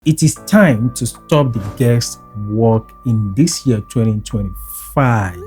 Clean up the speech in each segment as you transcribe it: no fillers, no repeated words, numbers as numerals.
It is time to stop the guesswork in this year 2025.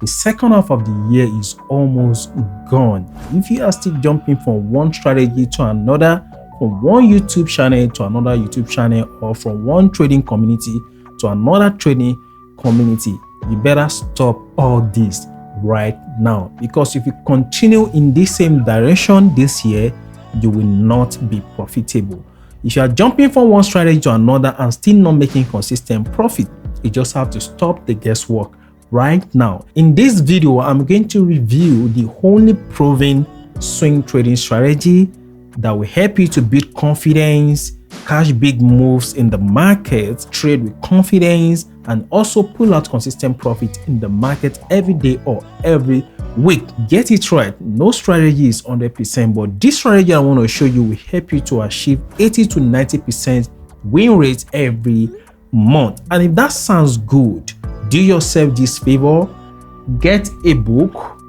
The second half of the year is almost gone. If you are still jumping from one strategy to another, from one YouTube channel to another YouTube channel, or from one trading community to another trading community, you better stop all this right now, because if you continue in the same direction this year, you will not be profitable. If you are jumping from one strategy to another and still not making consistent profit, you just have to stop the guesswork right now. In this video, I'm going to review the only proven swing trading strategy that will help you to build confidence, catch big moves in the market, trade with confidence, and also pull out consistent profit in the market every day or every week. Get it right. No strategy is 100%, but this strategy I want to show you will help you to achieve 80 to 90% win rate every month. And if that sounds good, do yourself this favor, get a book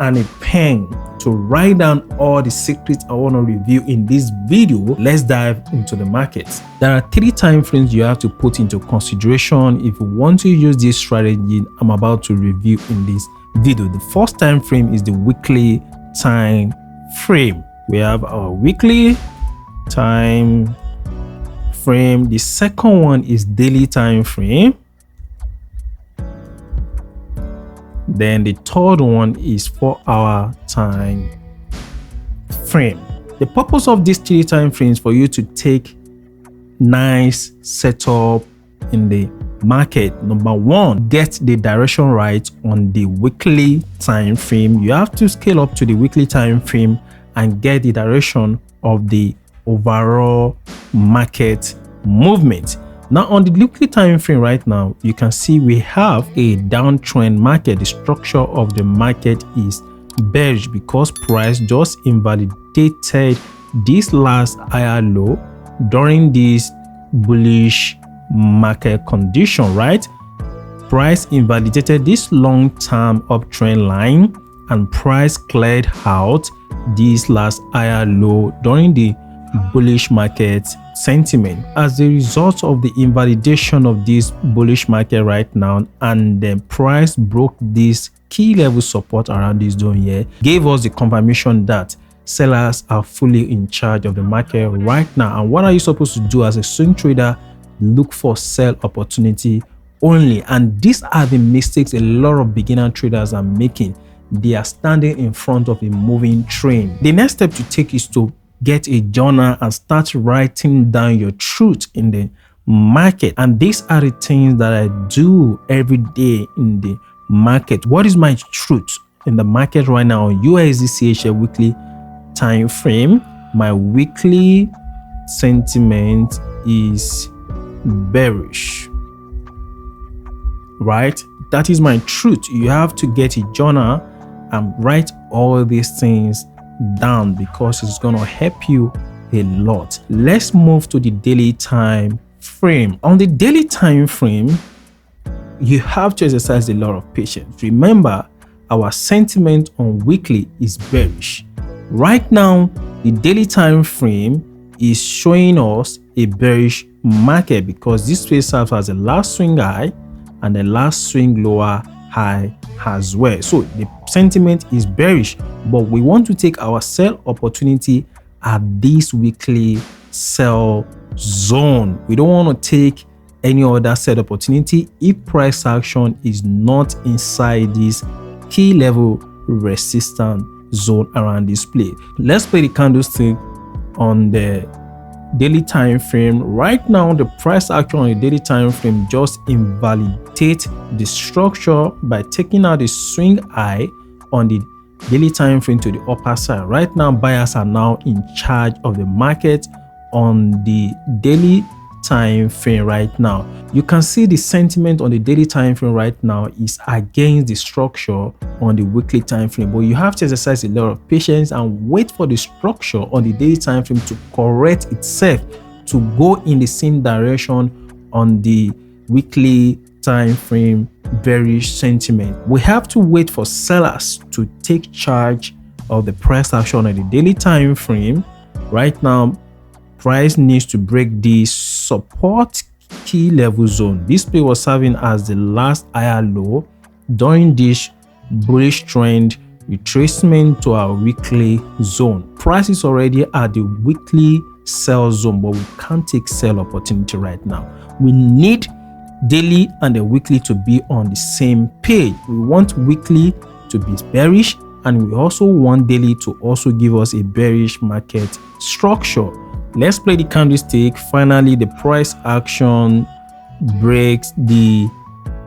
and a pen to write down all the secrets I want to review in this video. Let's dive into the market. There are 3 time frames you have to put into consideration if you want to use this strategy I'm about to review in this video. The first time frame is the weekly time frame. We have our weekly time frame. The second one is daily time frame. Then the third one is 4-hour time frame. The purpose of these 3 time frames for you to take nice setup in the market. Number 1, get the direction right on the weekly time frame. You have to scale up to the weekly time frame and get the direction of the overall market movement. Now on the weekly time frame right now, you can see we have a downtrend market. The structure of the market is bearish because price just invalidated this last higher low during this bullish market condition, right? Price invalidated this long-term uptrend line and price cleared out this last higher low during the bullish market sentiment. As a result of the invalidation of this bullish market right now, and then price broke this key level support around this zone here, gave us the confirmation that sellers are fully in charge of the market right now. And what are you supposed to do as a swing trader? Look for sell opportunity only. And these are the mistakes a lot of beginner traders are making. They are standing in front of a moving train. The next step to take is to get a journal and start writing down your truth in the market. And these are the things that I do every day in the market. What is my truth in the market right now on USD weekly time frame? My weekly sentiment is bearish, right? That is my truth. You have to get a journal and write all these things down because it's going to help you a lot. Let's move to the daily time frame. On the daily time frame, you have to exercise a lot of patience. Remember, our sentiment on weekly is bearish. Right now, the daily time frame is showing us a bearish market because this phase serves as a last swing high and the last swing lower high as well. So the sentiment is bearish, but we want to take our sell opportunity at this weekly sell zone. We don't want to take any other sell opportunity if price action is not inside this key level resistance zone around this play. Let's play the candlestick on the daily time frame. Right now, the price action on the daily time frame just invalidate the structure by taking out the swing high on the daily time frame to the upper side. Right now, buyers are now in charge of the market on the daily time frame right now. You can see the sentiment on the daily time frame right now is against the structure on the weekly time frame, but you have to exercise a lot of patience and wait for the structure on the daily time frame to correct itself to go in the same direction on the weekly time frame bearish sentiment. We have to wait for sellers to take charge of the price action on the daily time frame. Right now, price needs to break the support key level zone. This play was serving as the last higher low during this bullish trend retracement to our weekly zone. Price is already at the weekly sell zone, but we can't take sell opportunity right now. We need daily and the weekly to be on the same page. We want weekly to be bearish, and we also want daily to also give us a bearish market structure. Let's play the candlestick. Finally, the price action breaks the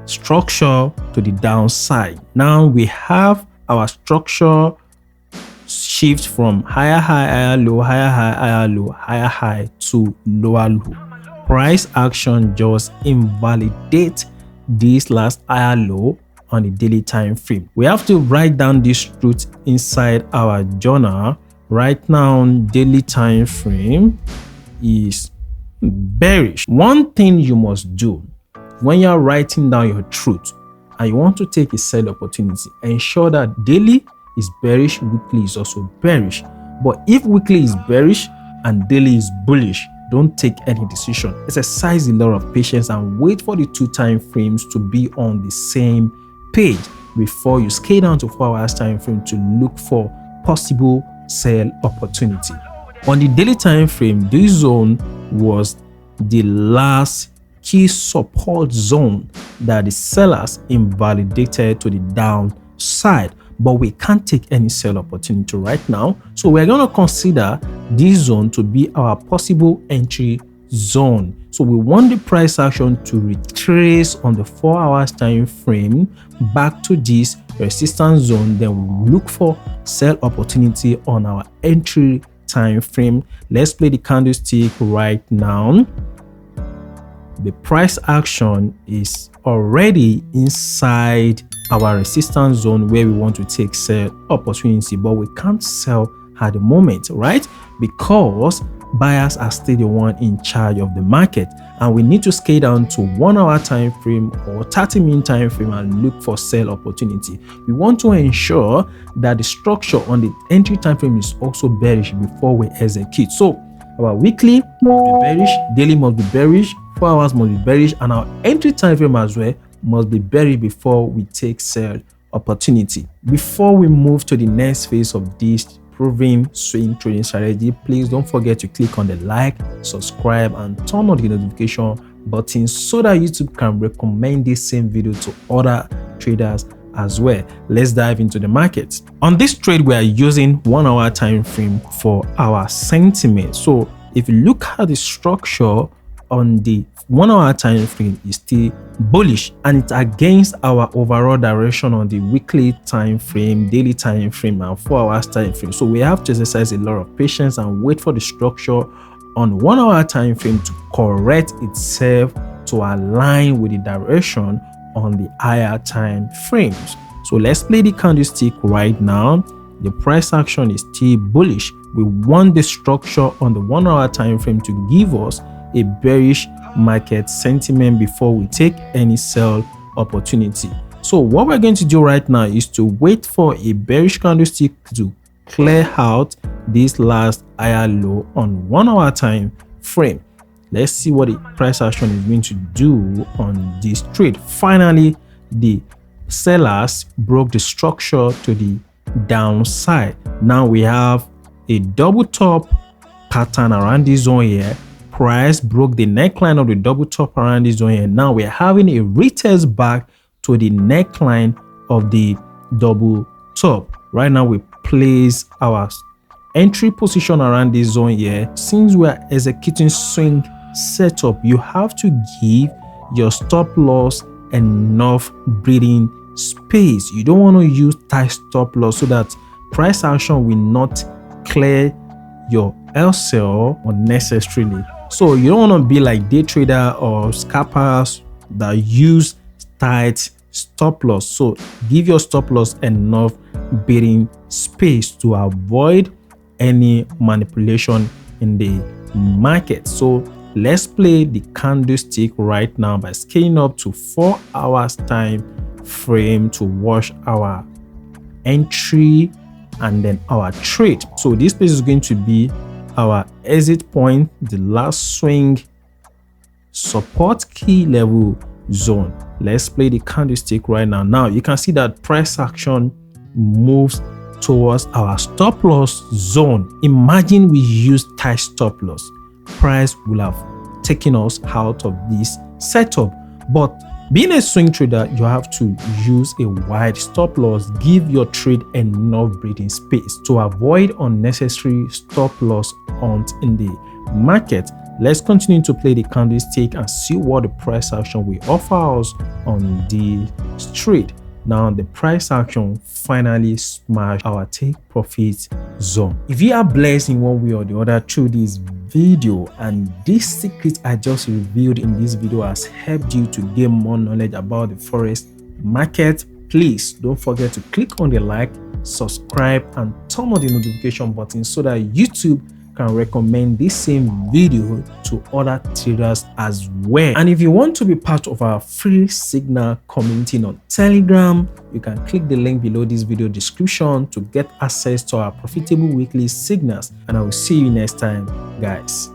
structure to the downside. Now we have our structure shift from higher high, higher low, higher high, higher low, higher high to lower low. Price action just invalidate this last higher low on the daily time frame. We have to write down this truth inside our journal. Right now, daily time frame is bearish. One thing you must do when you're writing down your truth and you want to take a sell opportunity, ensure that daily is bearish, weekly is also bearish. But if weekly is bearish and daily is bullish, don't take any decision. Exercise a lot of patience and wait for the two time frames to be on the same page before you scale down to 4 hours time frame to look for possible sell opportunity. On the daily time frame, this zone was the last key support zone that the sellers invalidated to the downside, but we can't take any sell opportunity right now. So we're going to consider this zone to be our possible entry zone. So we want the price action to retrace on the 4 hours time frame back to this resistance zone. Then we look for sell opportunity on our entry time frame. Let's play the candlestick right now. The price action is already inside our resistance zone where we want to take sell opportunity, but we can't sell at the moment, right? Because buyers are still the one in charge of the market, and we need to scale down to 1 hour time frame or 30-minute time frame and look for sell opportunity. We want to ensure that the structure on the entry time frame is also bearish before we execute. So our weekly must be bearish, daily must be bearish, 4 hours must be bearish, and our entry time frame as well must be bearish before we take sell opportunity. Before we move to the next phase of this proven swing trading strategy, please don't forget to click on the like, subscribe, and turn on the notification button so that YouTube can recommend this same video to other traders as well. Let's dive into the market. On this trade, we are using 1 hour time frame for our sentiment. So if you look at the structure on the 1 hour time frame, is still bullish, and it's against our overall direction on the weekly time frame, daily time frame, and 4 hours time frame. So we have to exercise a lot of patience and wait for the structure on 1 hour time frame to correct itself to align with the direction on the higher time frames. So let's play the candlestick right now. The price action is still bullish. We want the structure on the 1 hour time frame to give us a bearish market sentiment before we take any sell opportunity. So what we're going to do right now is to wait for a bearish candlestick to clear out this last higher low on 1 hour time frame. Let's see what the price action is going to do on this trade. Finally, the sellers broke the structure to the downside. Now we have a double top pattern around this zone here. Price broke the neckline of the double top around this zone here. Now we're having a retest back to the neckline of the double top. Right now we place our entry position around this zone here. Since we're executing swing setup, you have to give your stop loss enough breathing space. You don't want to use tight stop loss so that price action will not clear your LCL unnecessarily. So you don't want to be like day trader or scalpers that use tight stop loss. So give your stop loss enough bidding space to avoid any manipulation in the market. So let's play the candlestick right now by scaling up to 4 hours time frame to watch our entry and then our trade. So this place is going to be our exit point, the last swing, support key level zone. Let's play the candlestick right now. Now you can see that price action moves towards our stop loss zone. Imagine we use tight stop loss, price will have taken us out of this setup. But being a swing trader, you have to use a wide stop loss. Give your trade enough breathing space to avoid unnecessary stop loss hunt in the market. Let's continue to play the candlestick and see what the price action will offer us on the trade. Now the price action finally smashed our take profit zone. If you are blessed in one way or the other through this video, and this secret I just revealed in this video has helped you to gain more knowledge about the forex market, please don't forget to click on the like, subscribe and turn on the notification button so that YouTube can recommend this same video to other traders as well. And if you want to be part of our free signal community on Telegram, you can click the link below this video description to get access to our profitable weekly signals. And I will see you next time, guys.